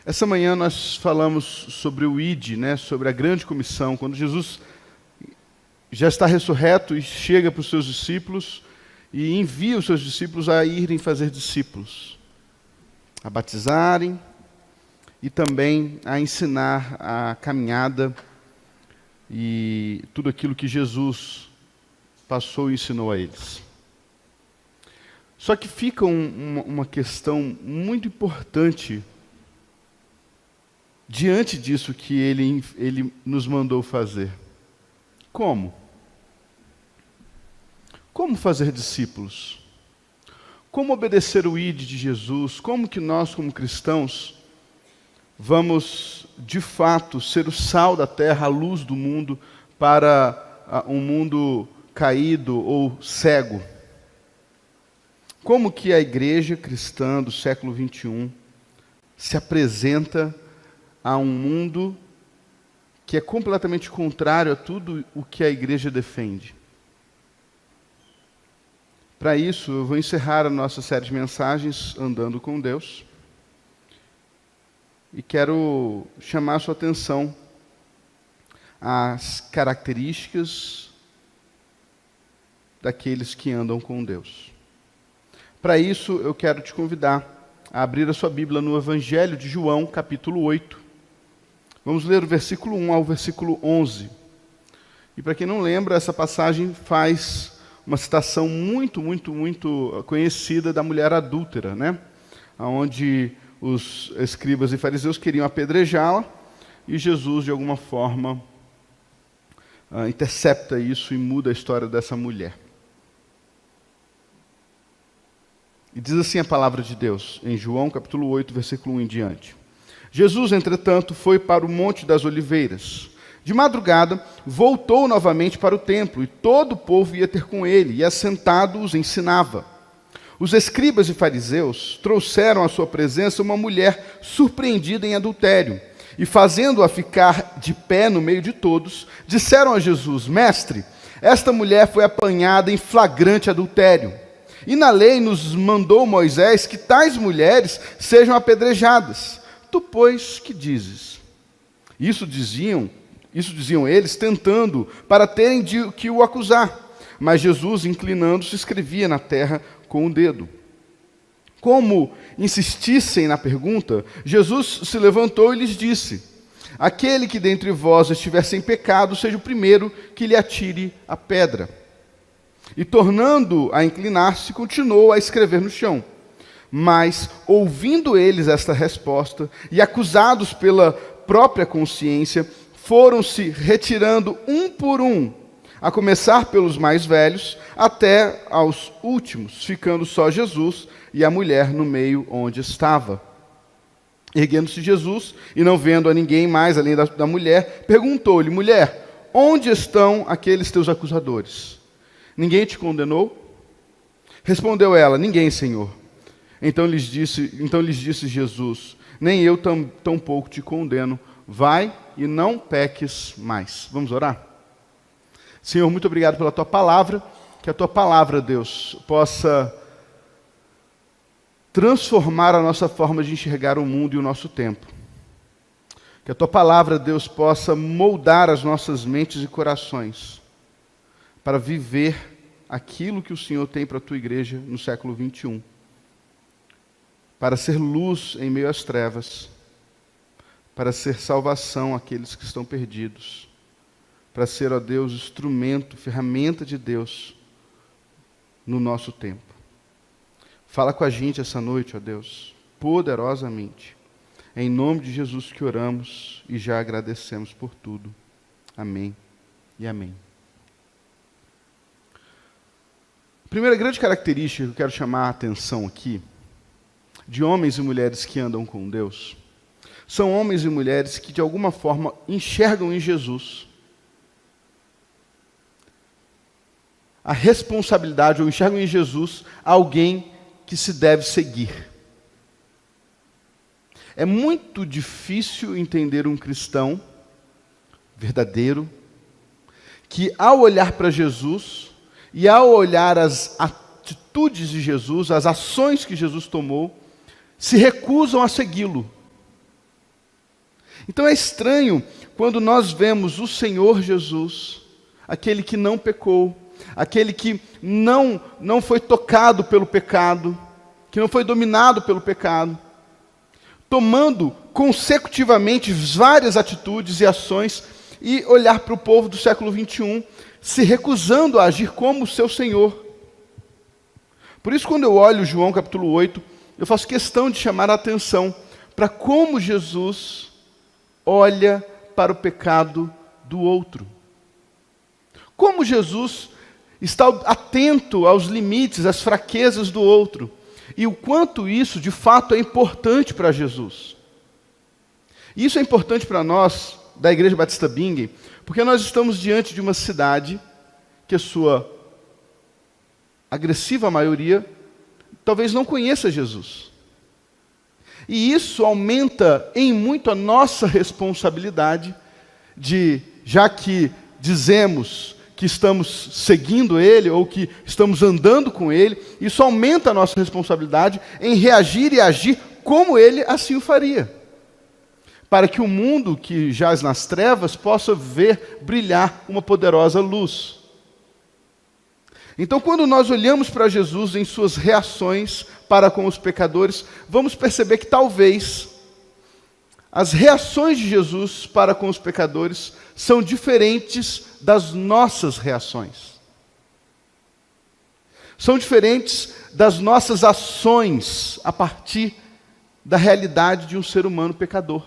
Essa manhã nós falamos sobre o ID, né, sobre a grande comissão, quando Jesus já está ressurreto e chega para os seus discípulos e envia os seus discípulos a irem fazer discípulos, a batizarem e também a ensinar a caminhada e tudo aquilo que Jesus passou e ensinou a eles. Só que fica uma questão muito importante diante disso que ele nos mandou fazer. Como? Como fazer discípulos? Como obedecer o ID de Jesus? Como que nós, como cristãos, vamos, de fato, ser o sal da terra, a luz do mundo, para um mundo caído ou cego? Como que a igreja cristã do século XXI se apresenta a um mundo que é completamente contrário a tudo o que a igreja defende? Para isso, eu vou encerrar a nossa série de mensagens Andando com Deus e quero chamar a sua atenção às características daqueles que andam com Deus. Para isso, eu quero te convidar a abrir a sua Bíblia no Evangelho de João, capítulo 8. Vamos ler o versículo 1 ao versículo 11. E para quem não lembra, essa passagem faz uma citação muito conhecida da mulher adúltera, né? Onde os escribas e fariseus queriam apedrejá-la e Jesus, de alguma forma, intercepta isso e muda a história dessa mulher. E diz assim a palavra de Deus, em João capítulo 8, versículo 1 em diante. Jesus, entretanto, foi para o Monte das Oliveiras. De madrugada, voltou novamente para o templo, e todo o povo ia ter com ele, e assentado os ensinava. Os escribas e fariseus trouxeram à sua presença uma mulher surpreendida em adultério, e fazendo-a ficar de pé no meio de todos, disseram a Jesus: Mestre, esta mulher foi apanhada em flagrante adultério. E na lei nos mandou Moisés que tais mulheres sejam apedrejadas. Tu, pois, que dizes? Isso diziam eles, tentando, para terem de que o acusar. Mas Jesus, inclinando-se, escrevia na terra com o dedo. Como insistissem na pergunta, Jesus se levantou e lhes disse: Aquele que dentre vós estiver sem pecado, seja o primeiro que lhe atire a pedra. E tornando a inclinar-se, continuou a escrever no chão. Mas, ouvindo eles esta resposta, e acusados pela própria consciência, foram-se retirando um por um, a começar pelos mais velhos, até aos últimos, ficando só Jesus e a mulher no meio onde estava. Erguendo-se Jesus, e não vendo a ninguém mais além da mulher, perguntou-lhe: Mulher, onde estão aqueles teus acusadores? Ninguém te condenou? Respondeu ela: Ninguém, Senhor. Então lhes disse Jesus: Nem eu tampouco te condeno. Vai e não peques mais. Vamos orar? Senhor, muito obrigado pela Tua palavra. Que a Tua palavra, Deus, possa transformar a nossa forma de enxergar o mundo e o nosso tempo. Que a Tua palavra, Deus, possa moldar as nossas mentes e corações para viver aquilo que o Senhor tem para a Tua igreja no século XXI. Para ser luz em meio às trevas, para ser salvação àqueles que estão perdidos, para ser, ó Deus, instrumento, ferramenta de Deus no nosso tempo. Fala com a gente essa noite, ó Deus, poderosamente. É em nome de Jesus que oramos e já agradecemos por tudo. Amém e amém. A primeira grande característica que eu quero chamar a atenção aqui, de homens e mulheres que andam com Deus, são homens e mulheres que de alguma forma enxergam em Jesus a responsabilidade, ou enxergam em Jesus alguém que se deve seguir. É muito difícil entender um cristão verdadeiro que, ao olhar para Jesus e ao olhar as atitudes de Jesus, as ações que Jesus tomou, se recusam a segui-lo. Então é estranho quando nós vemos o Senhor Jesus, aquele que não pecou, aquele que não foi tocado pelo pecado, que não foi dominado pelo pecado, tomando consecutivamente várias atitudes e ações, e olhar para o povo do século 21, se recusando a agir como o seu Senhor. Por isso, quando eu olho João capítulo 8, eu faço questão de chamar a atenção para como Jesus olha para o pecado do outro. Como Jesus está atento aos limites, às fraquezas do outro, e o quanto isso, de fato, é importante para Jesus. E isso é importante para nós, da Igreja Batista Bingen, porque nós estamos diante de uma cidade que a sua agressiva maioria talvez não conheça Jesus. E isso aumenta em muito a nossa responsabilidade de, já que dizemos que estamos seguindo Ele, ou que estamos andando com Ele, isso aumenta a nossa responsabilidade em reagir e agir como Ele assim o faria, para que o mundo que jaz nas trevas possa ver brilhar uma poderosa luz. Então, quando nós olhamos para Jesus em suas reações para com os pecadores, vamos perceber que talvez as reações de Jesus para com os pecadores são diferentes das nossas reações. São diferentes das nossas ações a partir da realidade de um ser humano pecador.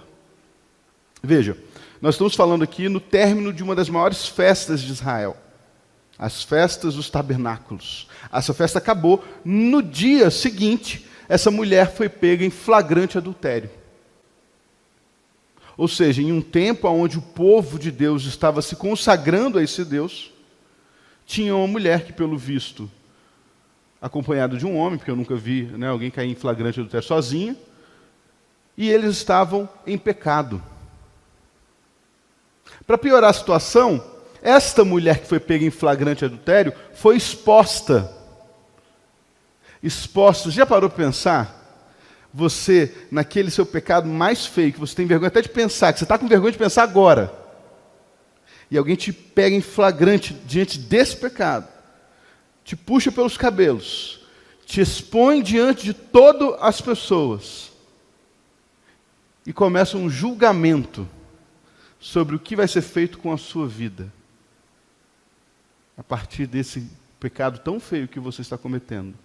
Veja, nós estamos falando aqui no término de uma das maiores festas de Israel, as festas dos tabernáculos. Essa festa acabou. No dia seguinte, essa mulher foi pega em flagrante adultério. Ou seja, em um tempo onde o povo de Deus estava se consagrando a esse Deus, tinha uma mulher que, pelo visto, acompanhada de um homem, porque eu nunca vi alguém cair em flagrante adultério sozinha, e eles estavam em pecado. Para piorar a situação, esta mulher que foi pega em flagrante adultério foi exposta. Exposta. Já parou para pensar? Você, naquele seu pecado mais feio, que você tem vergonha até de pensar, que você está com vergonha de pensar agora, e alguém te pega em flagrante diante desse pecado, te puxa pelos cabelos, te expõe diante de todas as pessoas, e começa um julgamento sobre o que vai ser feito com a sua vida, a partir desse pecado tão feio que você está cometendo.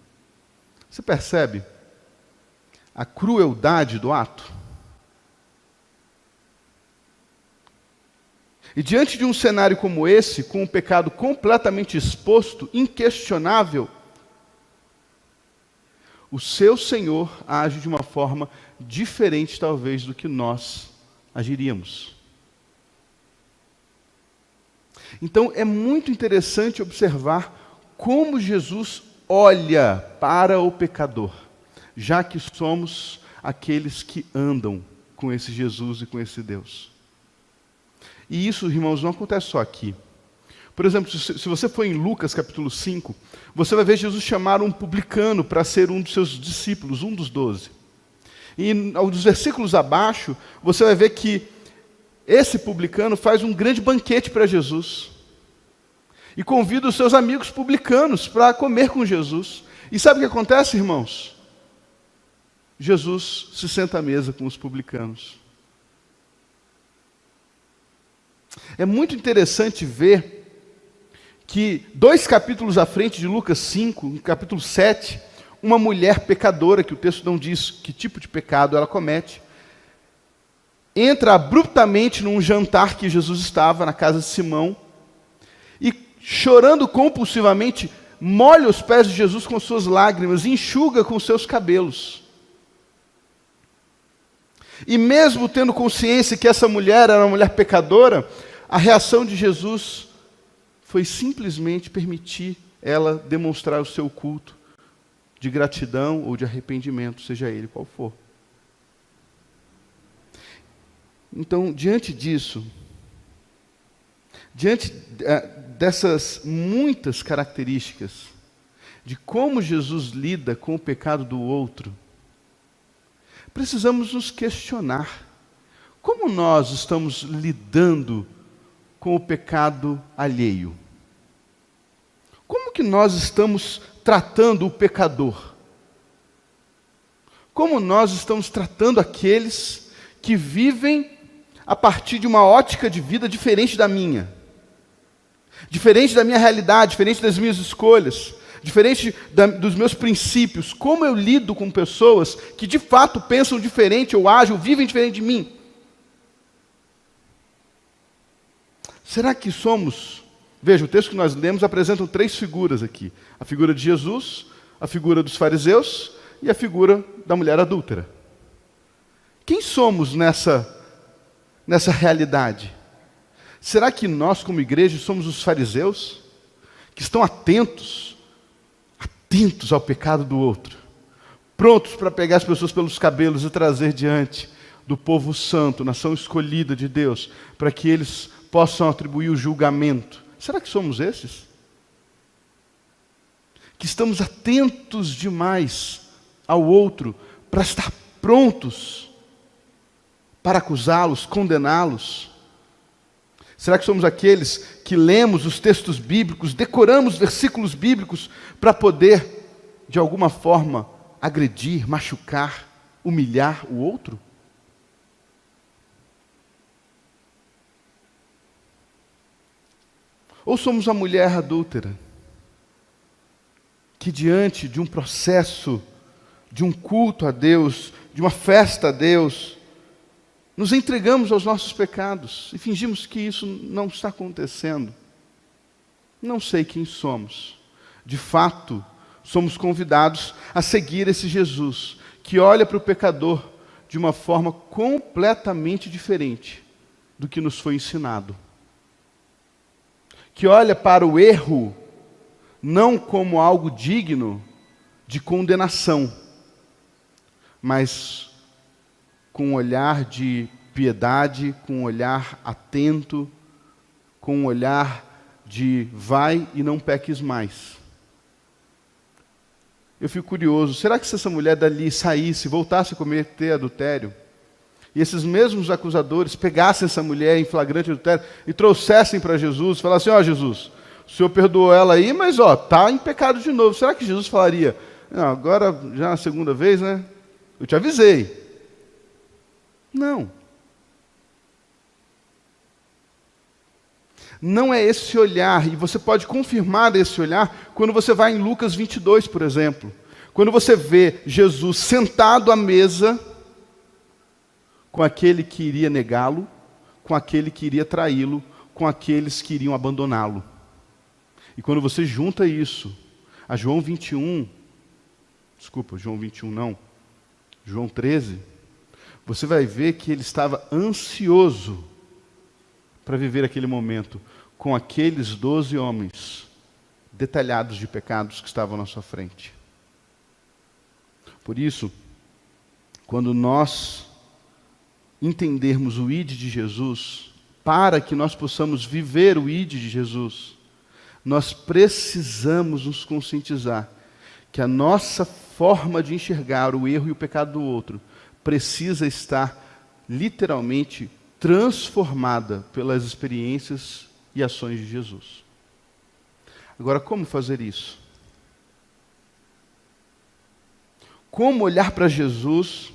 Você percebe a crueldade do ato? E diante de um cenário como esse, com o pecado completamente exposto, inquestionável, o seu Senhor age de uma forma diferente, talvez, do que nós agiríamos. Então, é muito interessante observar como Jesus olha para o pecador, já que somos aqueles que andam com esse Jesus e com esse Deus. E isso, irmãos, não acontece só aqui. Por exemplo, se você for em Lucas capítulo 5, você vai ver Jesus chamar um publicano para ser um dos seus discípulos, um dos 12. E nos versículos abaixo, você vai ver que esse publicano faz um grande banquete para Jesus. E convida os seus amigos publicanos para comer com Jesus. E sabe o que acontece, irmãos? Jesus se senta à mesa com os publicanos. É muito interessante ver que 2 capítulos à frente de Lucas 5, no capítulo 7, uma mulher pecadora, que o texto não diz que tipo de pecado ela comete, entra abruptamente num jantar que Jesus estava na casa de Simão e, chorando compulsivamente, molha os pés de Jesus com suas lágrimas e enxuga com seus cabelos. E mesmo tendo consciência que essa mulher era uma mulher pecadora, a reação de Jesus foi simplesmente permitir ela demonstrar o seu culto de gratidão ou de arrependimento, seja ele qual for. Então, diante disso, diante dessas muitas características de como Jesus lida com o pecado do outro, precisamos nos questionar Como nós estamos lidando com o pecado alheio? Como que nós estamos tratando o pecador? Como nós estamos tratando aqueles que vivem a partir de uma ótica de vida diferente da minha? Diferente da minha realidade, diferente das minhas escolhas, diferente dos meus princípios. Como eu lido com pessoas que de fato pensam diferente, ou agem, ou vivem diferente de mim? Será que somos... Veja, o texto que nós lemos apresenta 3 figuras aqui. A figura de Jesus, a figura dos fariseus e a figura da mulher adúltera. Quem somos nessa realidade? Será que nós, como igreja, somos os fariseus? Que estão atentos ao pecado do outro, prontos para pegar as pessoas pelos cabelos e trazer diante do povo santo, nação escolhida de Deus, para que eles possam atribuir o julgamento. Será que somos esses? Que estamos atentos demais ao outro para estar prontos para acusá-los, condená-los? Será que somos aqueles que lemos os textos bíblicos, decoramos versículos bíblicos para poder, de alguma forma, agredir, machucar, humilhar o outro? Ou somos a mulher adúltera, que diante de um processo, de um culto a Deus, de uma festa a Deus, nos entregamos aos nossos pecados e fingimos que isso não está acontecendo? Não sei quem somos. De fato, somos convidados a seguir esse Jesus, que olha para o pecador de uma forma completamente diferente do que nos foi ensinado. Que olha para o erro não como algo digno de condenação, mas com um olhar de piedade, com um olhar atento, com um olhar de vai e não peques mais. Eu fico curioso, será que se essa mulher dali saísse, voltasse a cometer adultério, e esses mesmos acusadores pegassem essa mulher em flagrante adultério e trouxessem para Jesus, falassem, Jesus, o Senhor perdoou ela aí, mas está em pecado de novo. Será que Jesus falaria, não, agora já na segunda vez, né? Eu te avisei. Não. Não é esse olhar, e você pode confirmar esse olhar quando você vai em Lucas 22, por exemplo. Quando você vê Jesus sentado à mesa com aquele que iria negá-lo, com aquele que iria traí-lo, com aqueles que iriam abandoná-lo. E quando você junta isso a João 21 não, João 13, você vai ver que ele estava ansioso para viver aquele momento com aqueles 12 homens detalhados de pecados que estavam na sua frente. Por isso, quando nós entendermos o ID de Jesus, para que nós possamos viver o ID de Jesus, nós precisamos nos conscientizar que a nossa forma de enxergar o erro e o pecado do outro precisa estar literalmente transformada pelas experiências e ações de Jesus. Agora, como fazer isso? Como olhar para Jesus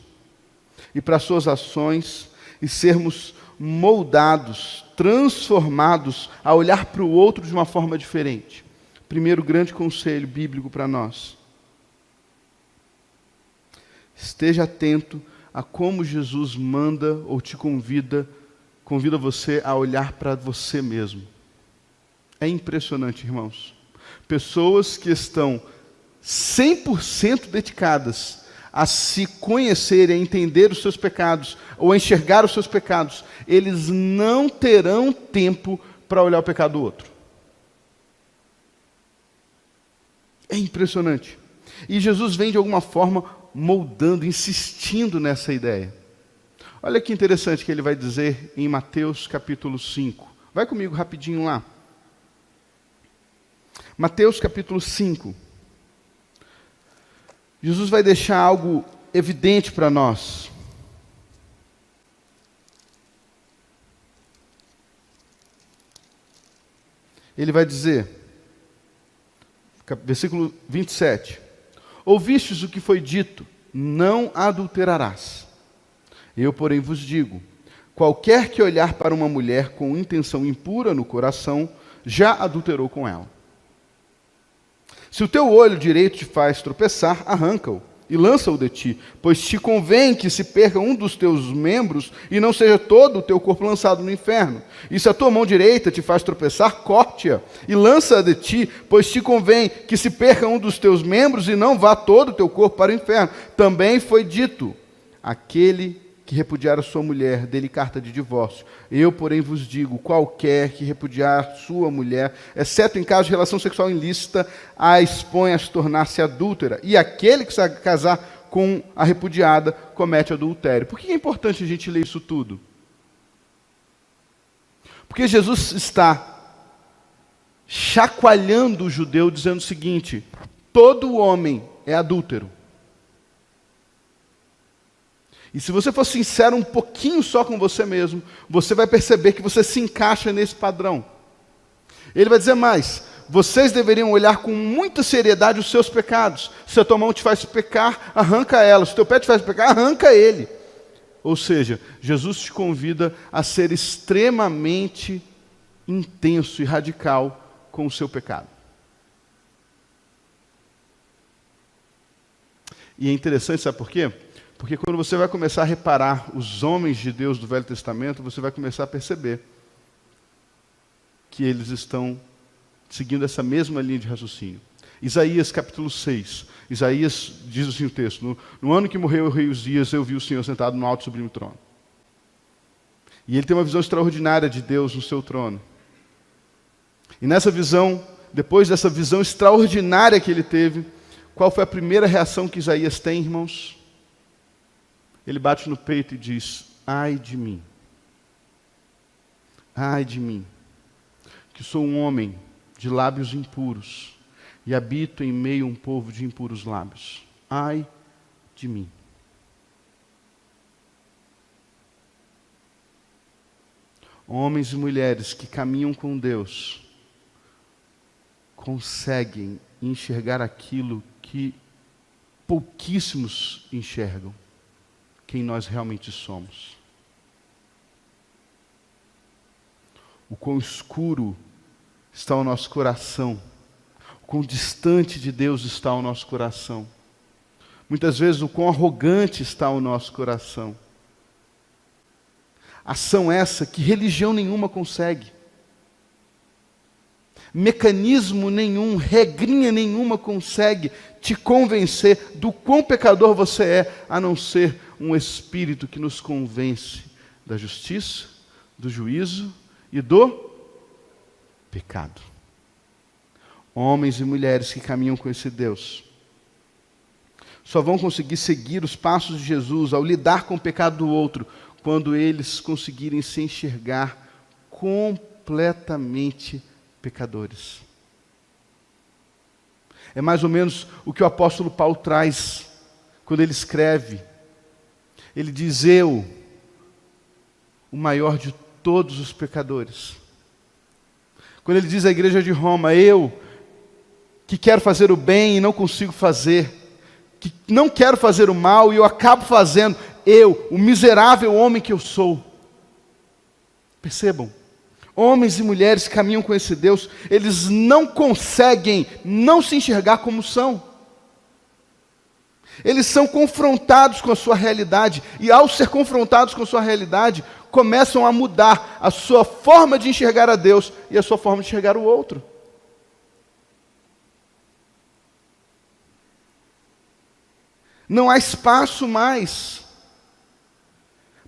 e para suas ações e sermos moldados, transformados a olhar para o outro de uma forma diferente? Primeiro grande conselho bíblico para nós: esteja atento a como Jesus manda ou te convida você a olhar para você mesmo. É impressionante, irmãos. Pessoas que estão 100% dedicadas a se conhecerem, a entender os seus pecados, ou a enxergar os seus pecados, eles não terão tempo para olhar o pecado do outro. É impressionante. E Jesus vem de alguma forma moldando, insistindo nessa ideia. Olha que interessante que ele vai dizer em Mateus capítulo 5. Vai comigo rapidinho lá. Mateus capítulo 5. Jesus vai deixar algo evidente para nós. Ele vai dizer, versículo 27, ouvistes o que foi dito, não adulterarás. Eu, porém, vos digo, qualquer que olhar para uma mulher com intenção impura no coração, já adulterou com ela. Se o teu olho direito te faz tropeçar, arranca-o e lança-o de ti, pois te convém que se perca um dos teus membros e não seja todo o teu corpo lançado no inferno. E se a tua mão direita te faz tropeçar, corte-a e lança-a de ti, pois te convém que se perca um dos teus membros e não vá todo o teu corpo para o inferno. Também foi dito, aquele que repudiar a sua mulher, dê-lhe carta de divórcio. Eu, porém, vos digo, qualquer que repudiar sua mulher, exceto em caso de relação sexual ilícita, a expõe a se tornar-se adúltera. E aquele que se casar com a repudiada, comete adultério. Por que é importante a gente ler isso tudo? Porque Jesus está chacoalhando o judeu, dizendo o seguinte, todo homem é adúltero. E se você for sincero um pouquinho só com você mesmo, você vai perceber que você se encaixa nesse padrão. Ele vai dizer mais, vocês deveriam olhar com muita seriedade os seus pecados. Se a tua mão te faz pecar, arranca ela. Se o teu pé te faz pecar, arranca ele. Ou seja, Jesus te convida a ser extremamente intenso e radical com o seu pecado. E é interessante, sabe por quê? Porque quando você vai começar a reparar os homens de Deus do Velho Testamento, você vai começar a perceber que eles estão seguindo essa mesma linha de raciocínio. Isaías capítulo 6. Isaías diz assim o texto, no ano que morreu o rei Uzias, eu vi o Senhor sentado no alto e sublime trono. E ele tem uma visão extraordinária de Deus no seu trono. E nessa visão, depois dessa visão extraordinária que ele teve, qual foi a primeira reação que Isaías tem, irmãos? Ele bate no peito e diz, ai de mim, que sou um homem de lábios impuros e habito em meio a um povo de impuros lábios. Ai de mim. Homens e mulheres que caminham com Deus conseguem enxergar aquilo que pouquíssimos enxergam. Quem nós realmente somos. O quão escuro está o nosso coração, o quão distante de Deus está o nosso coração. Muitas vezes o quão arrogante está o nosso coração. Ação essa que religião nenhuma consegue. Mecanismo nenhum, regrinha nenhuma consegue te convencer do quão pecador você é, a não ser um Espírito que nos convence da justiça, do juízo e do pecado. Homens e mulheres que caminham com esse Deus só vão conseguir seguir os passos de Jesus ao lidar com o pecado do outro, quando eles conseguirem se enxergar completamente pecadores. É mais ou menos o que o apóstolo Paulo traz quando ele escreve. Ele diz, eu, o maior de todos os pecadores. Quando ele diz à igreja de Roma, eu, que quero fazer o bem e não consigo fazer, que não quero fazer o mal e eu acabo fazendo, eu, o miserável homem que eu sou. Percebam, homens e mulheres que caminham com esse Deus, eles não conseguem não se enxergar como são. Eles são confrontados com a sua realidade, e ao ser confrontados com a sua realidade, começam a mudar a sua forma de enxergar a Deus e a sua forma de enxergar o outro. Não há espaço mais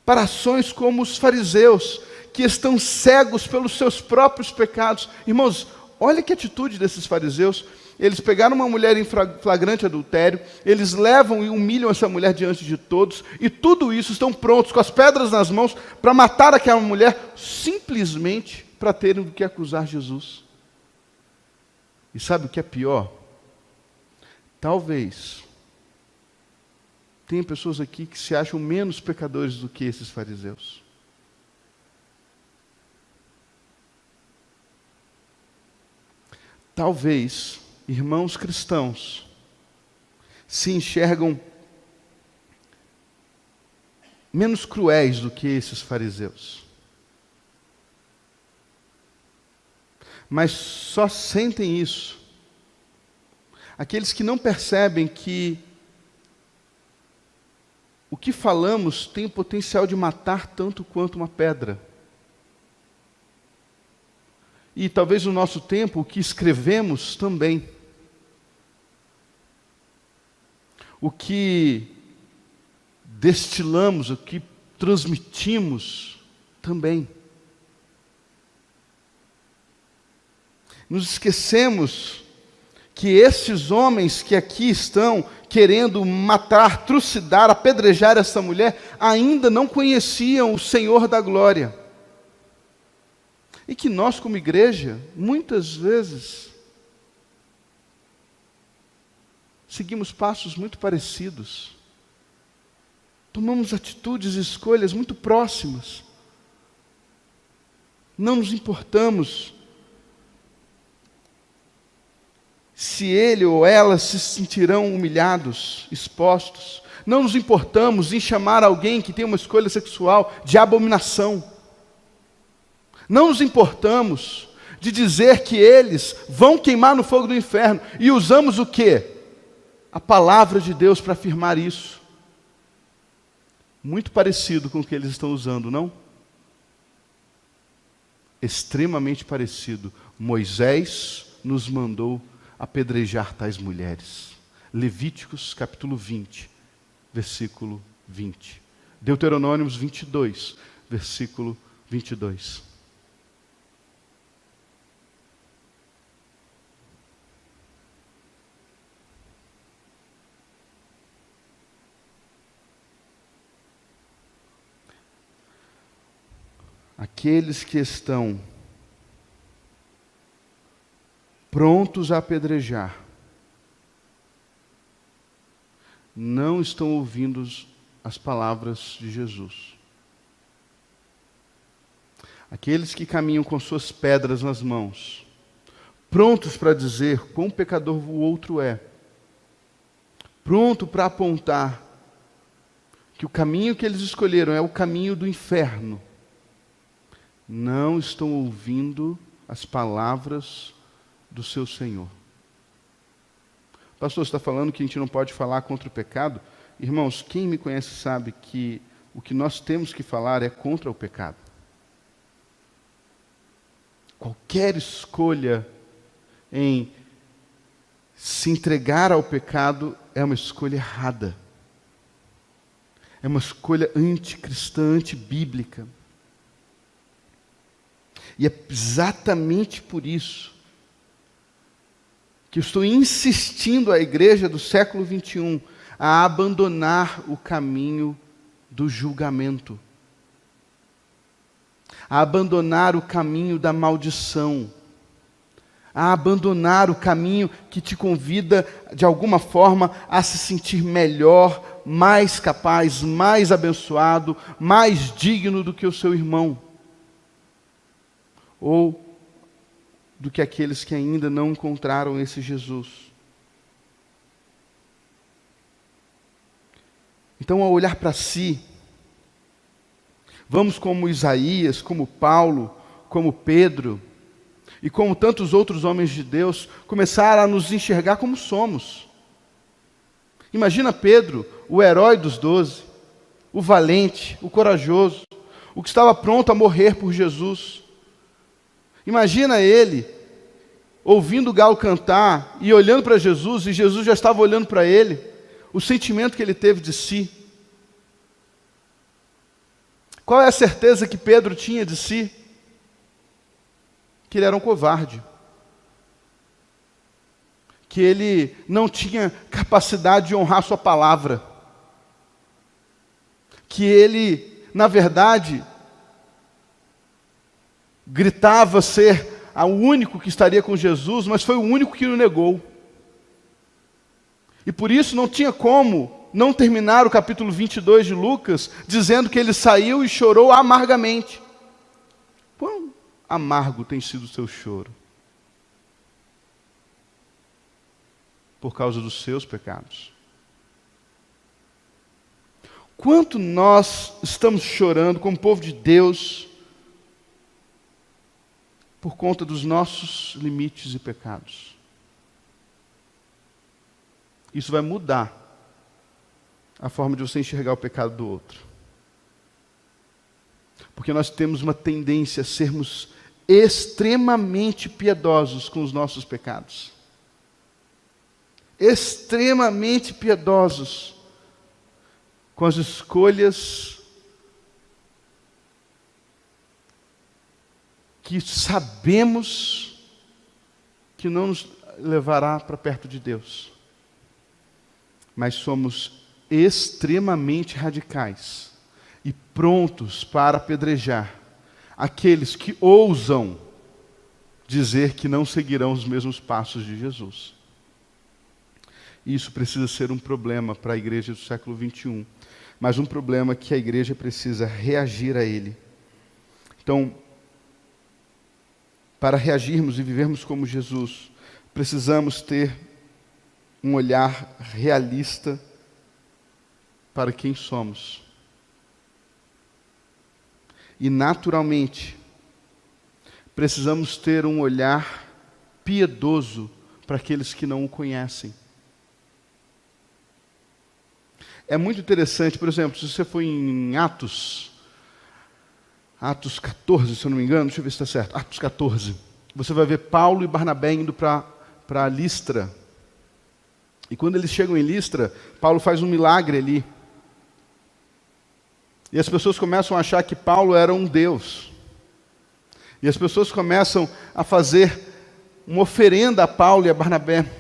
para ações como os fariseus, que estão cegos pelos seus próprios pecados. Irmãos, olha que atitude desses fariseus. Eles pegaram uma mulher em flagrante adultério, eles levam e humilham essa mulher diante de todos, e tudo isso estão prontos, com as pedras nas mãos, para matar aquela mulher, simplesmente para terem do que acusar Jesus. E sabe o que é pior? Talvez tenha pessoas aqui que se acham menos pecadores do que esses fariseus. Talvez irmãos cristãos se enxergam menos cruéis do que esses fariseus. Mas só sentem isso aqueles que não percebem que o que falamos tem o potencial de matar tanto quanto uma pedra. E talvez no nosso tempo, o que escrevemos também. O que destilamos, o que transmitimos também. Nos esquecemos que esses homens que aqui estão querendo matar, trucidar, apedrejar essa mulher, ainda não conheciam o Senhor da glória. E que nós, como igreja, muitas vezes, seguimos passos muito parecidos. Tomamos atitudes e escolhas muito próximas. Não nos importamos se ele ou ela se sentirão humilhados, expostos. Não nos importamos em chamar alguém que tem uma escolha sexual de abominação. Não nos importamos de dizer que eles vão queimar no fogo do inferno. E usamos o quê? A palavra de Deus para afirmar isso. Muito parecido com o que eles estão usando, não? Extremamente parecido. Moisés nos mandou apedrejar tais mulheres. Levíticos capítulo 20, versículo 20. Deuteronômios 22, versículo 22. Aqueles que estão prontos a apedrejar, não estão ouvindo as palavras de Jesus. Aqueles que caminham com suas pedras nas mãos, prontos para dizer quão pecador o outro é, pronto para apontar que o caminho que eles escolheram é o caminho do inferno, não estão ouvindo as palavras do seu Senhor. Pastor, você está falando que a gente não pode falar contra o pecado? Irmãos, quem me conhece sabe que o que nós temos que falar é contra o pecado. Qualquer escolha em se entregar ao pecado é uma escolha errada. É uma escolha anticristã, antibíblica. E é exatamente por isso que eu estou insistindo a igreja do século 21 a abandonar o caminho do julgamento, a abandonar o caminho da maldição, a abandonar o caminho que te convida, de alguma forma, a se sentir melhor, mais capaz, mais abençoado, mais digno do que o seu irmão, ou do que aqueles que ainda não encontraram esse Jesus. Então, ao olhar para si, vamos como Isaías, como Paulo, como Pedro, e como tantos outros homens de Deus, começar a nos enxergar como somos. Imagina Pedro, o herói dos 12, o valente, o corajoso, o que estava pronto a morrer por Jesus. Imagina ele, ouvindo o galo cantar e olhando para Jesus, e Jesus já estava olhando para ele, o sentimento que ele teve de si. Qual é a certeza que Pedro tinha de si? Que ele era um covarde. Que ele não tinha capacidade de honrar sua palavra. Que ele, na verdade, gritava ser o único que estaria com Jesus, mas foi o único que o negou. E por isso não tinha como não terminar o capítulo 22 de Lucas dizendo que ele saiu e chorou por causa dos seus pecados. Quanto nós estamos chorando como povo de Deus por conta dos nossos limites e pecados. Isso vai mudar a forma de você enxergar o pecado do outro. Porque nós temos uma tendência a sermos extremamente piedosos com os nossos pecados. Extremamente piedosos com as escolhas que sabemos que não nos levará para perto de Deus. Mas somos extremamente radicais e prontos para apedrejar aqueles que ousam dizer que não seguirão os mesmos passos de Jesus. Isso precisa ser um problema para a igreja do século XXI, mas um problema que a igreja precisa reagir a ele. Então, para reagirmos e vivermos como Jesus, precisamos ter um olhar realista para quem somos. E, naturalmente, precisamos ter um olhar piedoso para aqueles que não o conhecem. É muito interessante, por exemplo, se você for em Atos 14, se eu não me engano, deixa eu ver se está certo, Atos 14, você vai ver Paulo e Barnabé indo para Listra. E quando eles chegam em Listra, Paulo faz um milagre ali. E as pessoas começam a achar que Paulo era um Deus. E as pessoas começam a fazer uma oferenda a Paulo e a Barnabé.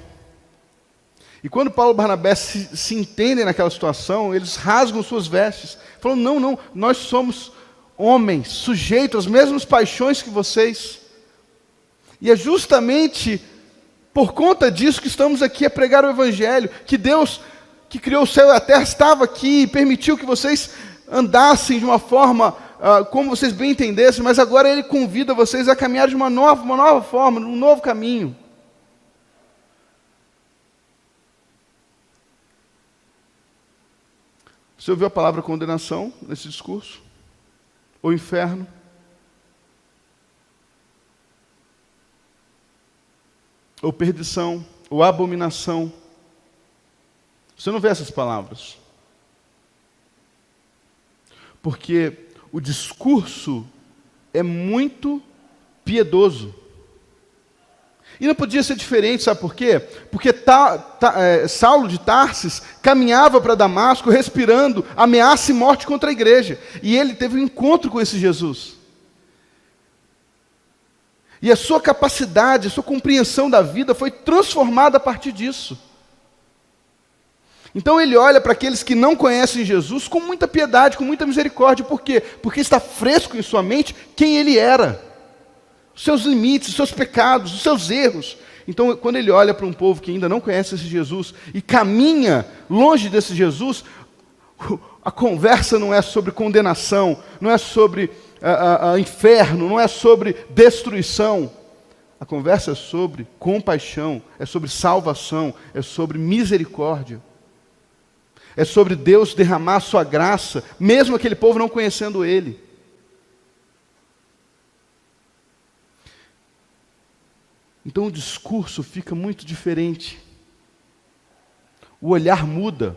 E quando Paulo e Barnabé se entendem naquela situação, eles rasgam suas vestes. Falam, não, nós somos homens, sujeitos às mesmas paixões que vocês. E é justamente por conta disso que estamos aqui a pregar o Evangelho, que Deus, que criou o céu e a terra, estava aqui e permitiu que vocês andassem de uma forma como vocês bem entendessem, mas agora Ele convida vocês a caminhar de uma nova forma, um novo caminho. Você ouviu a palavra condenação nesse discurso? Ou inferno? Ou perdição? Ou abominação? Você não vê essas palavras. Porque o discurso é muito piedoso. E não podia ser diferente, sabe por quê? Porque Saulo de Tarsis caminhava para Damasco respirando ameaça e morte contra a igreja. E ele teve um encontro com esse Jesus. E a sua capacidade, a sua compreensão da vida foi transformada a partir disso. Então ele olha para aqueles que não conhecem Jesus com muita piedade, com muita misericórdia. Por quê? Porque está fresco em sua mente quem ele era. Os seus limites, os seus pecados, os seus erros. Então, quando ele olha para um povo que ainda não conhece esse Jesus e caminha longe desse Jesus, a conversa não é sobre condenação, não é sobre inferno, não é sobre destruição. A conversa é sobre compaixão, é sobre salvação, é sobre misericórdia. É sobre Deus derramar a sua graça, mesmo aquele povo não conhecendo Ele. Então o discurso fica muito diferente. O olhar muda.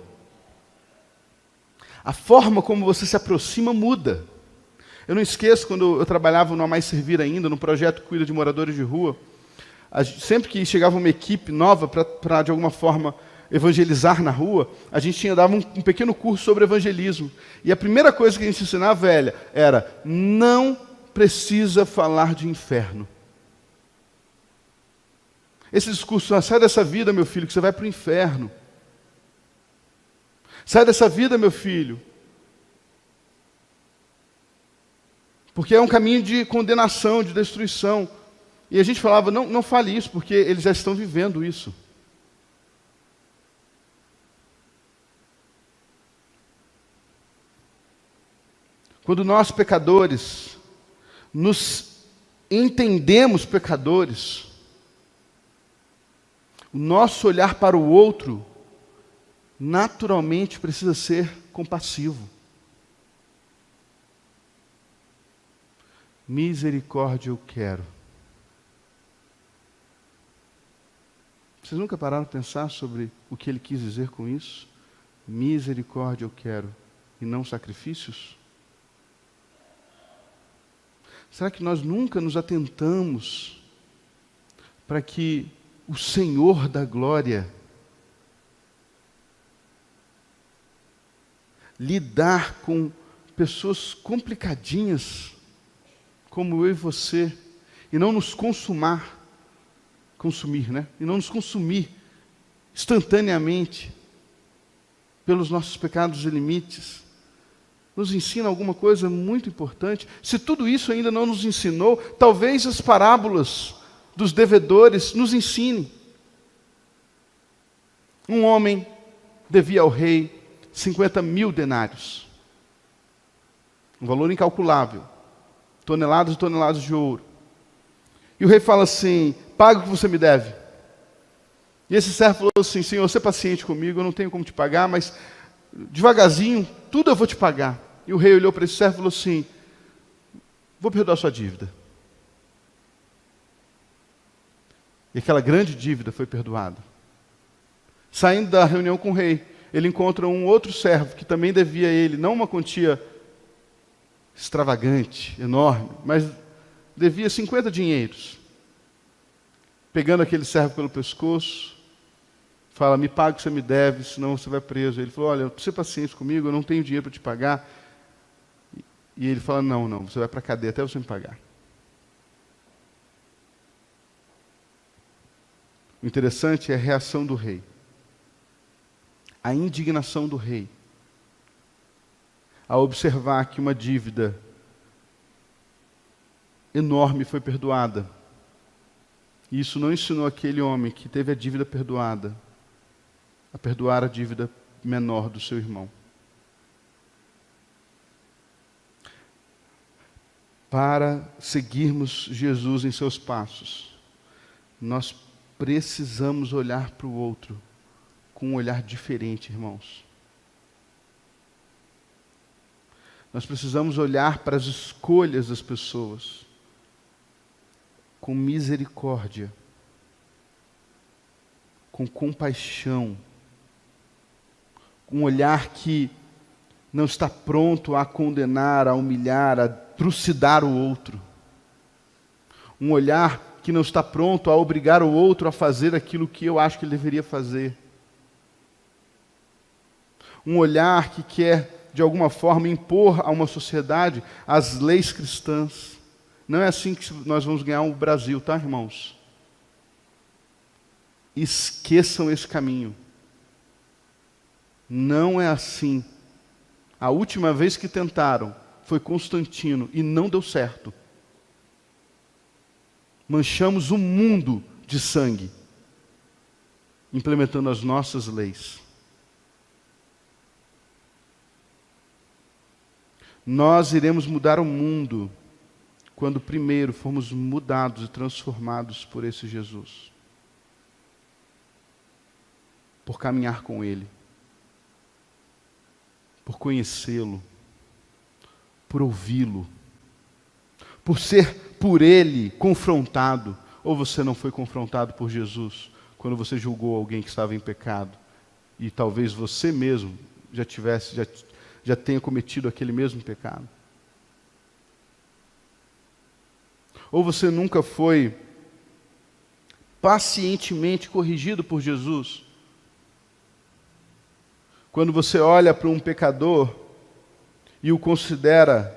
A forma como você se aproxima muda. Eu não esqueço, quando eu trabalhava no A Mais Servir ainda, no projeto que cuida de moradores de rua, sempre que chegava uma equipe nova para de alguma forma evangelizar na rua, a gente dava um pequeno curso sobre evangelismo. E a primeira coisa que a gente ensinava era não precisa falar de inferno. Esse discurso, sai dessa vida, meu filho, que você vai para o inferno. Sai dessa vida, meu filho. Porque é um caminho de condenação, de destruição. E a gente falava, não fale isso, porque eles já estão vivendo isso. Quando nós, pecadores, nos entendemos pecadores, O nosso olhar para o outro, naturalmente, precisa ser compassivo. Misericórdia eu quero. Vocês nunca pararam para pensar sobre o que ele quis dizer com isso? Misericórdia eu quero, e não sacrifícios? Será que nós nunca nos atentamos para que o Senhor da glória lidar com pessoas complicadinhas como eu e você, e não nos consumir, né? E não nos consumir instantaneamente pelos nossos pecados e limites, nos ensina alguma coisa muito importante. Se tudo isso ainda não nos ensinou, talvez as parábolas dos devedores nos ensinem. Um homem devia ao rei 50.000 denários, um valor incalculável, toneladas e toneladas de ouro. E o rei fala assim: paga o que você me deve. E esse servo falou assim: Senhor, você é paciente comigo, eu não tenho como te pagar, mas devagarzinho, tudo eu vou te pagar. E o rei olhou para esse servo e falou assim: vou perdoar sua dívida. E aquela grande dívida foi perdoada. Saindo da reunião com o rei, ele encontra um outro servo que também devia a ele, não uma quantia extravagante, enorme, mas devia 50 dinheiros. Pegando aquele servo pelo pescoço, fala: me paga o que você me deve, senão você vai preso. Ele falou: olha, você paciente comigo, eu não tenho dinheiro para te pagar. E ele fala: não, você vai para a cadeia até você me pagar. O interessante é a reação do rei. A indignação do rei ao observar que uma dívida enorme foi perdoada. E isso não ensinou aquele homem que teve a dívida perdoada a perdoar a dívida menor do seu irmão. Para seguirmos Jesus em seus passos, nós precisamos olhar para o outro com um olhar diferente, irmãos. Nós precisamos olhar para as escolhas das pessoas com misericórdia, com compaixão, com um olhar que não está pronto a condenar, a humilhar, a trucidar o outro. Um olhar que não está pronto a obrigar o outro a fazer aquilo que eu acho que ele deveria fazer. Um olhar que quer, de alguma forma, impor a uma sociedade as leis cristãs. Não é assim que nós vamos ganhar o Brasil, tá, irmãos? Esqueçam esse caminho. Não é assim. A última vez que tentaram foi Constantino e não deu certo. Manchamos o mundo de sangue, implementando as nossas leis. Nós iremos mudar o mundo quando primeiro formos mudados e transformados por esse Jesus. Por caminhar com Ele. Por conhecê-lo. Por ouvi-lo. Por ser por Ele confrontado. Ou você não foi confrontado por Jesus quando você julgou alguém que estava em pecado e talvez você mesmo já tenha cometido aquele mesmo pecado. Ou você nunca foi pacientemente corrigido por Jesus quando você olha para um pecador e o considera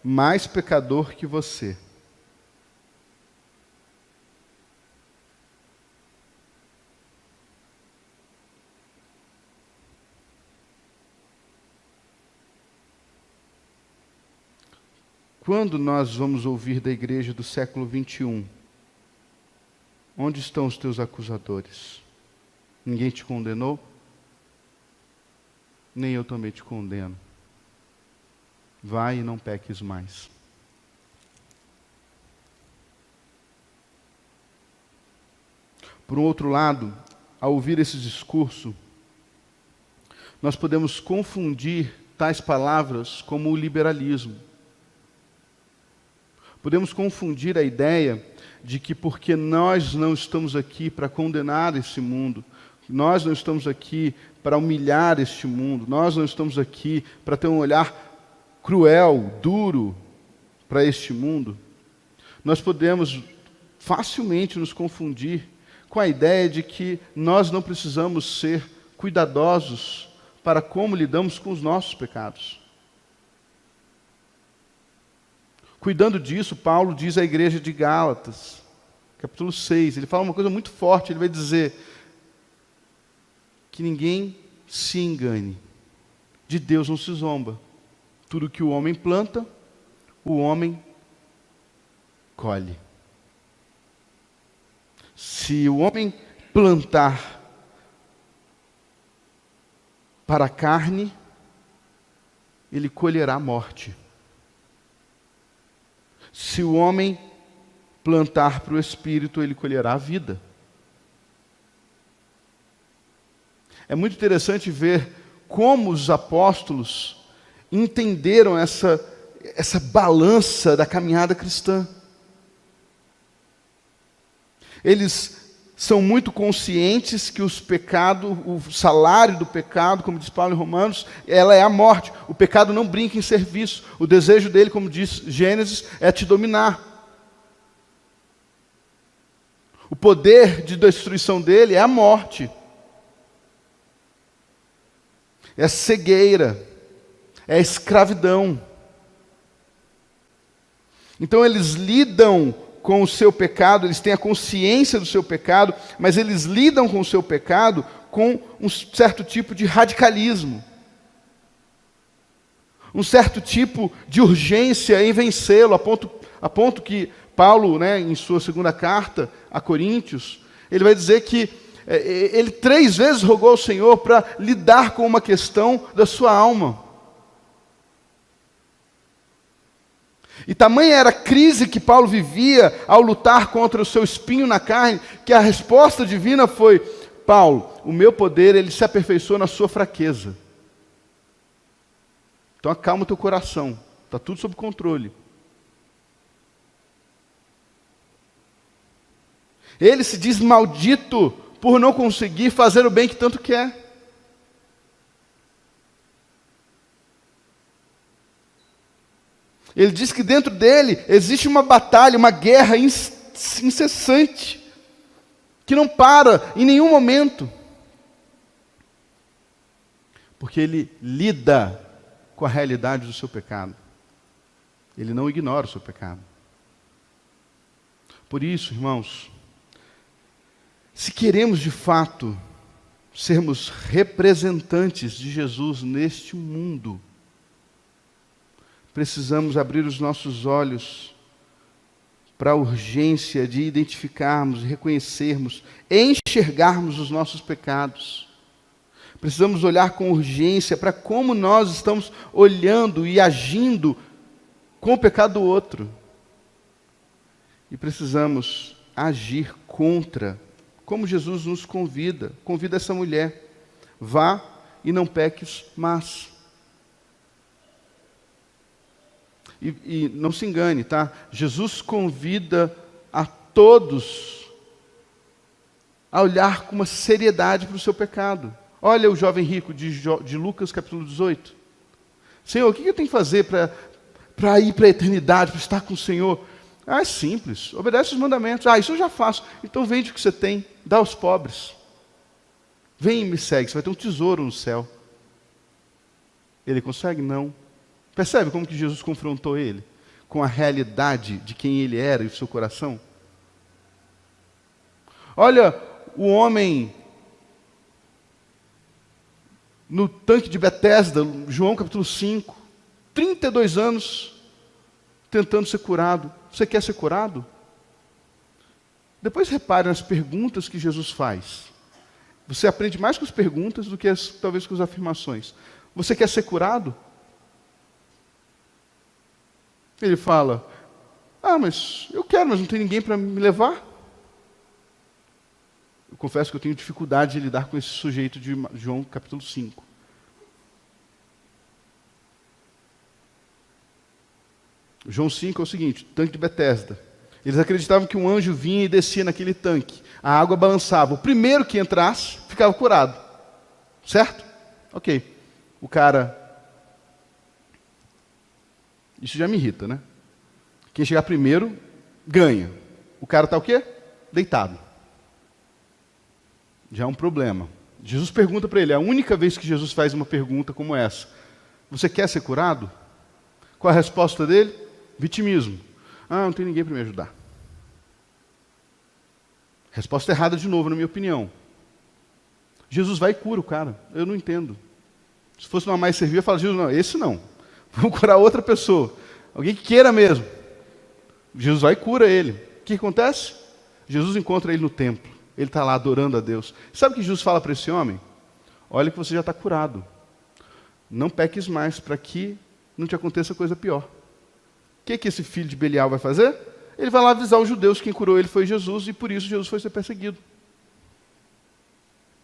mais pecador que você. Quando nós vamos ouvir da igreja do século 21? Onde estão os teus acusadores? Ninguém te condenou? Nem eu também te condeno. Vai e não peques mais. Por um outro lado, ao ouvir esse discurso, nós podemos confundir tais palavras como o liberalismo. Podemos confundir a ideia de que porque nós não estamos aqui para condenar esse mundo, nós não estamos aqui para humilhar este mundo, nós não estamos aqui para ter um olhar cruel, duro para este mundo, nós podemos facilmente nos confundir com a ideia de que nós não precisamos ser cuidadosos para como lidamos com os nossos pecados. Cuidando disso, Paulo diz à igreja de Gálatas, capítulo 6, ele fala uma coisa muito forte, ele vai dizer que ninguém se engane, de Deus não se zomba. Tudo que o homem planta, o homem colhe. Se o homem plantar para a carne, ele colherá a morte. Se o homem plantar para o Espírito, ele colherá a vida. É muito interessante ver como os apóstolos entenderam essa balança da caminhada cristã. Eles são muito conscientes que os pecados, o salário do pecado, como diz Paulo em Romanos, ela é a morte. O pecado não brinca em serviço. O desejo dele, como diz Gênesis, é te dominar. O poder de destruição dele é a morte. É a cegueira. É a escravidão. Então eles lidam com o seu pecado, eles têm a consciência do seu pecado, mas eles lidam com o seu pecado com um certo tipo de radicalismo, um certo tipo de urgência em vencê-lo, a ponto que Paulo, em sua segunda carta a Coríntios, ele vai dizer que ele 3 vezes rogou ao Senhor para lidar com uma questão da sua alma. E tamanha era a crise que Paulo vivia ao lutar contra o seu espinho na carne, que a resposta divina foi: Paulo, o meu poder, ele se aperfeiçoa na sua fraqueza. Então acalma o teu coração, está tudo sob controle. Ele se diz maldito por não conseguir fazer o bem que tanto quer. Ele diz que dentro dele existe uma batalha, uma guerra incessante, que não para em nenhum momento. Porque ele lida com a realidade do seu pecado. Ele não ignora o seu pecado. Por isso, irmãos, se queremos de fato sermos representantes de Jesus neste mundo, precisamos abrir os nossos olhos para a urgência de identificarmos, reconhecermos, enxergarmos os nossos pecados. Precisamos olhar com urgência para como nós estamos olhando e agindo com o pecado do outro. E precisamos agir contra, como Jesus nos convida essa mulher: vá e não peques mais. E não se engane, tá? Jesus convida a todos a olhar com uma seriedade para o seu pecado. Olha o jovem rico de Lucas capítulo 18. Senhor, o que eu tenho que fazer para ir para a eternidade, para estar com o Senhor? É simples, obedece os mandamentos. Isso eu já faço. Então vende o que você tem, dá aos pobres. Vem e me segue, você vai ter um tesouro no céu. Ele consegue? Não. Percebe como que Jesus confrontou ele? Com a realidade de quem ele era e o seu coração? Olha o homem no tanque de Betesda, João capítulo 5, 32 anos tentando ser curado. Você quer ser curado? Depois repare nas perguntas que Jesus faz. Você aprende mais com as perguntas do que talvez com as afirmações. Você quer ser curado? Ele fala: mas eu quero, mas não tem ninguém para me levar. Eu confesso que eu tenho dificuldade de lidar com esse sujeito de João capítulo 5. João 5 é o seguinte, tanque de Betesda. Eles acreditavam que um anjo vinha e descia naquele tanque. A água balançava. O primeiro que entrasse ficava curado. Certo? Ok. O cara... Isso já me irrita, né? Quem chegar primeiro, ganha. O cara está o quê? Deitado. Já é um problema. Jesus pergunta para ele, é a única vez que Jesus faz uma pergunta como essa. Você quer ser curado? Qual a resposta dele? Vitimismo. Não tem ninguém para me ajudar. Resposta errada de novo, na minha opinião. Jesus vai e cura o cara. Eu não entendo. Se fosse uma mais servir, eu falo, Jesus, não, esse não. Vamos curar outra pessoa. Alguém que queira mesmo. Jesus vai e cura ele. O que acontece? Jesus encontra ele no templo. Ele está lá adorando a Deus. Sabe o que Jesus fala para esse homem? Olha que você já está curado. Não peques mais para que não te aconteça coisa pior. O que esse filho de Belial vai fazer? Ele vai lá avisar os judeus que quem curou ele foi Jesus e por isso Jesus foi ser perseguido.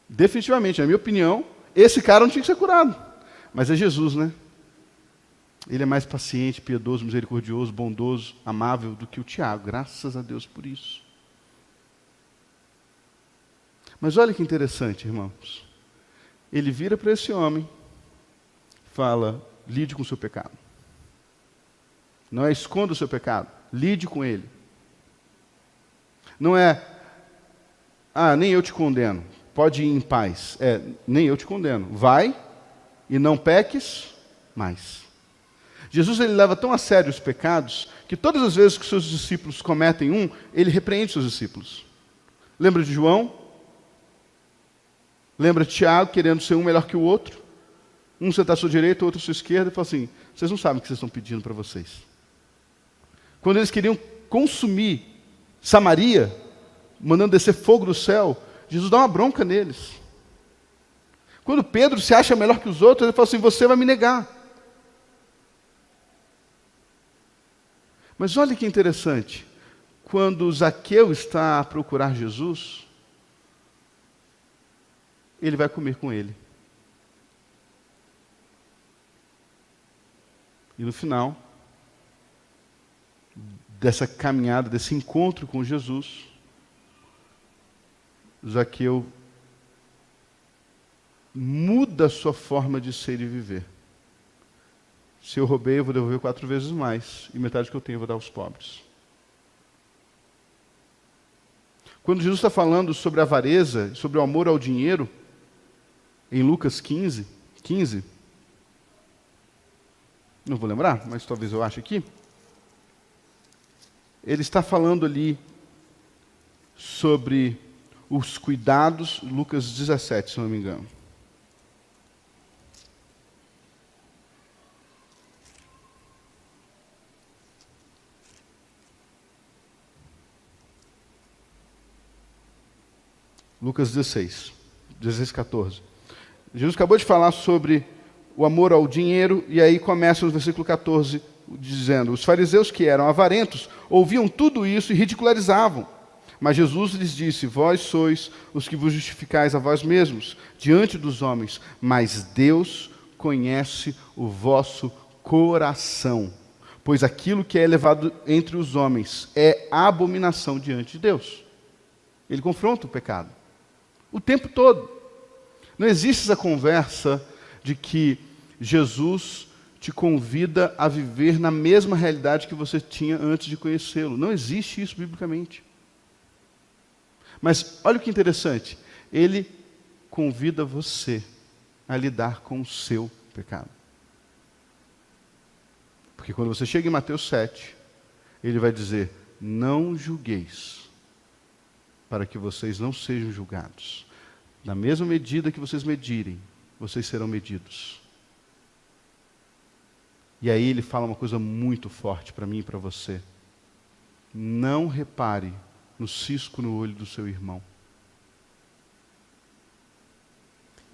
Definitivamente, na minha opinião, esse cara não tinha que ser curado. Mas é Jesus, né? Ele é mais paciente, piedoso, misericordioso, bondoso, amável do que o Tiago. Graças a Deus por isso. Mas olha que interessante, irmãos. Ele vira para esse homem e fala, lide com o seu pecado. Não é esconda o seu pecado, lide com ele. Não é, nem eu te condeno, pode ir em paz. Nem eu te condeno. Vai e não peques mais. Jesus ele leva tão a sério os pecados que todas as vezes que seus discípulos cometem ele repreende seus discípulos. Lembra de João? Lembra de Tiago querendo ser um melhor que o outro? Um sentar à sua direita, o outro à sua esquerda e fala assim, vocês não sabem o que vocês estão pedindo para vocês. Quando eles queriam consumir Samaria, mandando descer fogo do céu, Jesus dá uma bronca neles. Quando Pedro se acha melhor que os outros, ele fala assim, você vai me negar. Mas olha que interessante, quando Zaqueu está a procurar Jesus, ele vai comer com ele. E no final dessa caminhada, desse encontro com Jesus, Zaqueu muda a sua forma de ser e viver. Se eu roubei, eu vou devolver 4 vezes mais, e metade que eu tenho eu vou dar aos pobres. Quando Jesus está falando sobre a avareza, sobre o amor ao dinheiro, em Lucas 15, não vou lembrar, mas talvez eu ache aqui, ele está falando ali sobre os cuidados, Lucas 17, se não me engano. Lucas 16, 14. Jesus acabou de falar sobre o amor ao dinheiro, e aí começa no versículo 14, dizendo, os fariseus que eram avarentos, ouviam tudo isso e ridicularizavam. Mas Jesus lhes disse, vós sois os que vos justificais a vós mesmos, diante dos homens, mas Deus conhece o vosso coração, pois aquilo que é elevado entre os homens é abominação diante de Deus. Ele confronta o pecado. O tempo todo. Não existe essa conversa de que Jesus te convida a viver na mesma realidade que você tinha antes de conhecê-lo. Não existe isso biblicamente. Mas olha que interessante. Ele convida você a lidar com o seu pecado. Porque quando você chega em Mateus 7, ele vai dizer, não julgueis, para que vocês não sejam julgados. Na mesma medida que vocês medirem, vocês serão medidos. E aí ele fala uma coisa muito forte para mim e para você. Não repare no cisco no olho do seu irmão,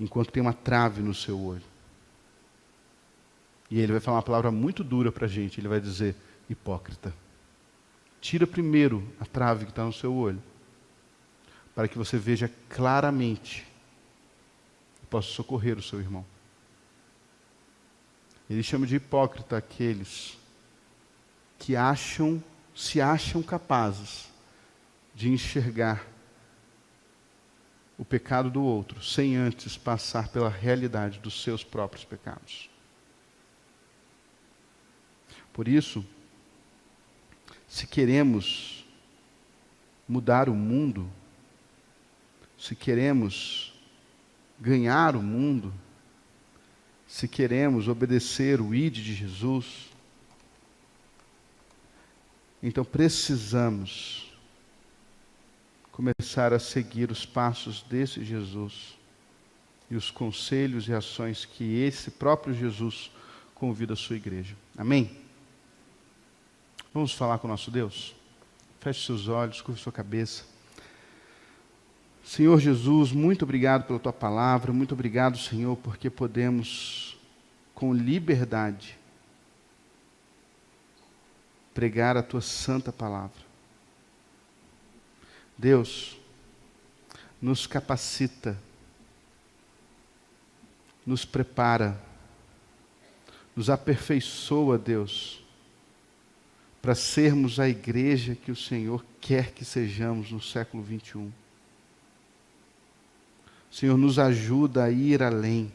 enquanto tem uma trave no seu olho. E ele vai falar uma palavra muito dura para a gente. Ele vai dizer, hipócrita, tira primeiro a trave que está no seu olho, para que você veja claramente e possa socorrer o seu irmão. Ele chama de hipócrita aqueles que se acham capazes de enxergar o pecado do outro, sem antes passar pela realidade dos seus próprios pecados. Por isso, se queremos mudar o mundo, se queremos ganhar o mundo, se queremos obedecer o ID de Jesus, então precisamos começar a seguir os passos desse Jesus e os conselhos e ações que esse próprio Jesus convida a sua igreja. Amém? Vamos falar com o nosso Deus? Feche seus olhos, curve sua cabeça. Senhor Jesus, muito obrigado pela Tua palavra, muito obrigado, Senhor, porque podemos, com liberdade, pregar a Tua santa palavra. Deus, nos capacita, nos prepara, nos aperfeiçoa, Deus, para sermos a igreja que o Senhor quer que sejamos no século 21. Senhor, nos ajuda a ir além.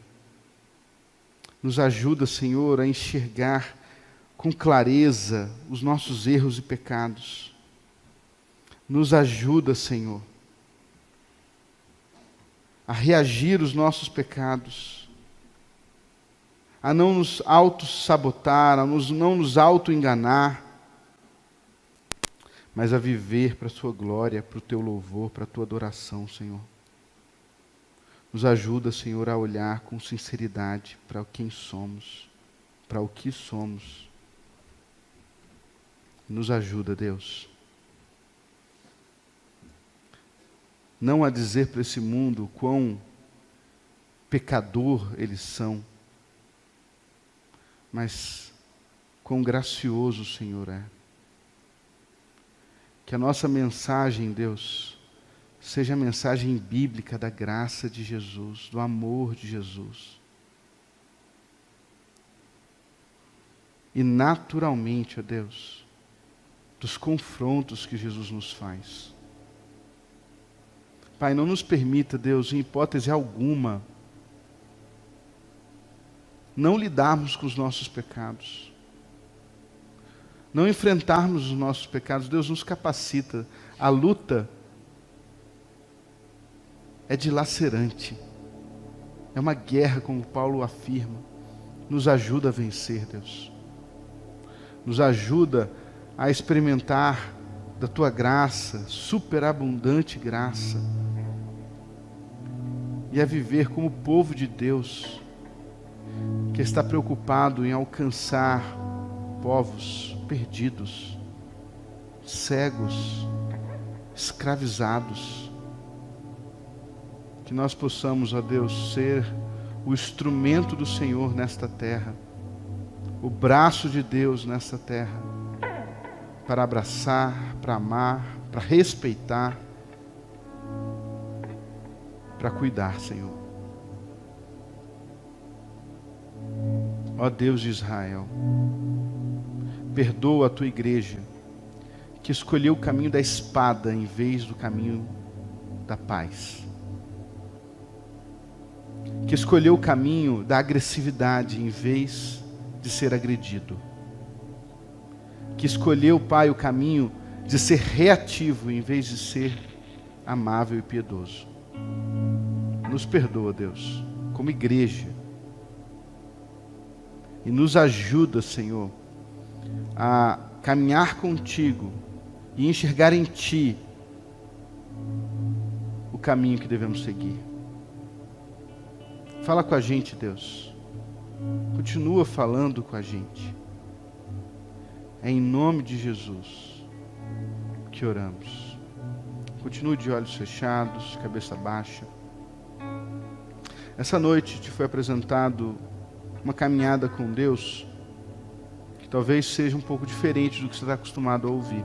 Nos ajuda, Senhor, a enxergar com clareza os nossos erros e pecados. Nos ajuda, Senhor, a reagir aos nossos pecados, a não nos auto-sabotar, a não nos auto-enganar, mas a viver para a Sua glória, para o Teu louvor, para a Tua adoração, Senhor. Nos ajuda, Senhor, a olhar com sinceridade para quem somos, para o que somos. Nos ajuda, Deus, não a dizer para esse mundo quão pecador eles são, mas quão gracioso o Senhor é. Que a nossa mensagem, Deus, seja a mensagem bíblica da graça de Jesus, do amor de Jesus. E naturalmente, ó Deus, dos confrontos que Jesus nos faz. Pai, não nos permita, Deus, em hipótese alguma, não lidarmos com os nossos pecados, não enfrentarmos os nossos pecados. Deus nos capacita. A luta é dilacerante, é uma guerra, como Paulo afirma. Nos ajuda a vencer, Deus. Nos ajuda a experimentar da Tua graça, superabundante graça, e a viver como povo de Deus, que está preocupado em alcançar povos perdidos, cegos, escravizados. Que nós possamos, ó Deus, ser o instrumento do Senhor nesta terra, o braço de Deus nesta terra, para abraçar, para amar, para respeitar, para cuidar, Senhor. Ó Deus de Israel, perdoa a Tua igreja, que escolheu o caminho da espada em vez do caminho da paz, que escolheu o caminho da agressividade em vez de ser agredido, que escolheu, Pai, o caminho de ser reativo em vez de ser amável e piedoso. Nos perdoa, Deus, como igreja, e nos ajuda, Senhor, a caminhar contigo e enxergar em Ti o caminho que devemos seguir. Fala com a gente, Deus. Continua falando com a gente. É em nome de Jesus que oramos. Continue de olhos fechados, cabeça baixa. Essa noite te foi apresentado uma caminhada com Deus que talvez seja um pouco diferente do que você está acostumado a ouvir.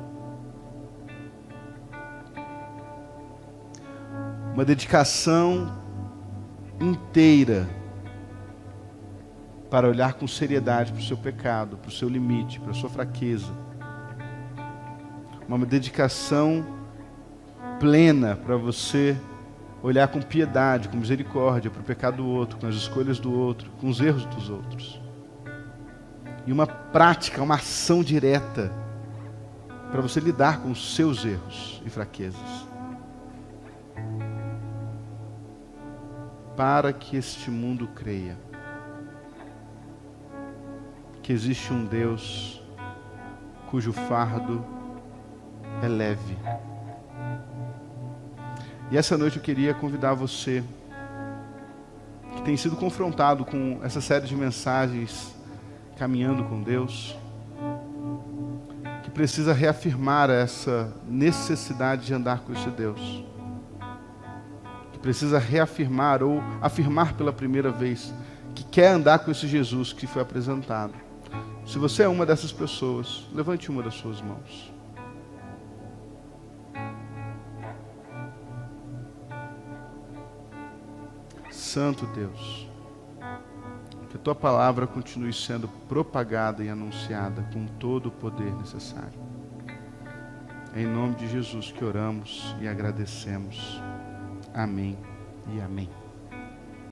uma dedicação inteira para olhar com seriedade para o seu pecado, para o seu limite, para a sua fraqueza. Uma dedicação plena para você olhar com piedade, com misericórdia para o pecado do outro, com as escolhas do outro, com os erros dos outros. E uma prática, uma ação direta para você lidar com os seus erros e fraquezas. Para que este mundo creia que existe um Deus cujo fardo é leve. E essa noite eu queria convidar você, que tem sido confrontado com essa série de mensagens, caminhando com Deus, que precisa reafirmar essa necessidade de andar com esse Deus, que precisa reafirmar ou afirmar pela primeira vez que quer andar com esse Jesus que foi apresentado. Se você é uma dessas pessoas, levante uma das suas mãos. Santo Deus, que a Tua palavra continue sendo propagada e anunciada com todo o poder necessário. É em nome de Jesus que oramos e agradecemos. Amém e amém.